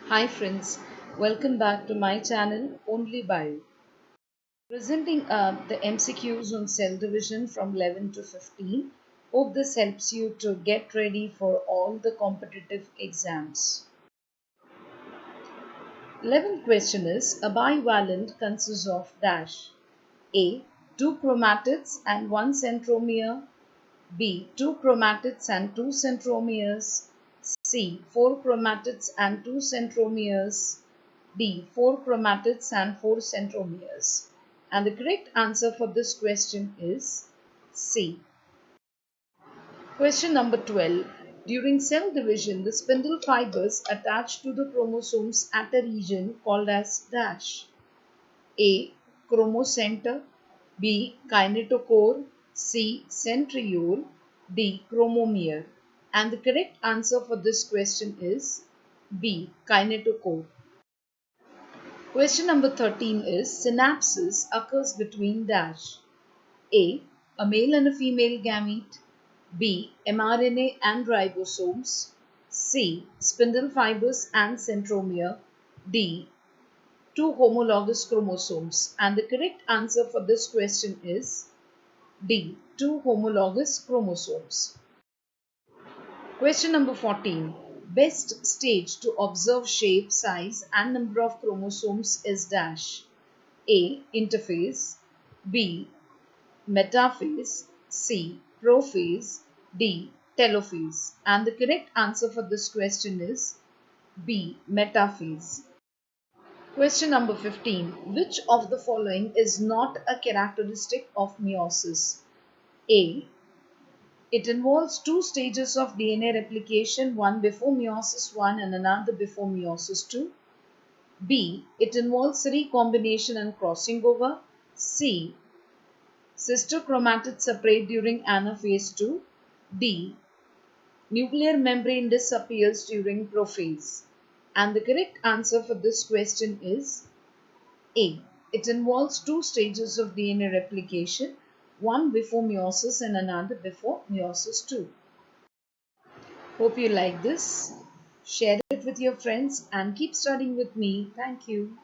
Hi friends, welcome back to my channel Only Bio. Presenting the MCQs on cell division from 11 to 15. Hope this helps you to get ready for all the competitive exams. 11th question is a bivalent consists of dash. A. Two chromatids and one centromere. B. Two chromatids and two centromeres. C. Four chromatids and two centromeres. D. Four chromatids and four centromeres. And the correct answer for this question is C. Question number 12. During cell division, the spindle fibers attach to the chromosomes at a region called as dash. A. Chromocenter. B. Kinetochore. C. Centriole. D. Chromomere. And the correct answer for this question is B. Kinetochore. Question number 13 is synapsis occurs between dash. A. A male and a female gamete. B. mRNA and ribosomes. C. Spindle fibers and centromere. D. Two homologous chromosomes. And the correct answer for this question is D. Two homologous chromosomes. Question number 14. Best stage to observe shape, size and number of chromosomes is dash. A. Interphase. B. Metaphase. C. Prophase. D. Telophase. And the correct answer for this question is B. Metaphase. Question number 15. Which of the following is not a characteristic of meiosis? A. It involves two stages of DNA replication, one before meiosis 1 and another before meiosis 2. B. It involves recombination and crossing over. C. Sister chromatids separate during anaphase 2. D. Nuclear membrane disappears during prophase. And the correct answer for this question is A. It involves two stages of DNA replication, one before meiosis and another before meiosis 2. Hope you like this. Share it with your friends and keep studying with me. Thank you.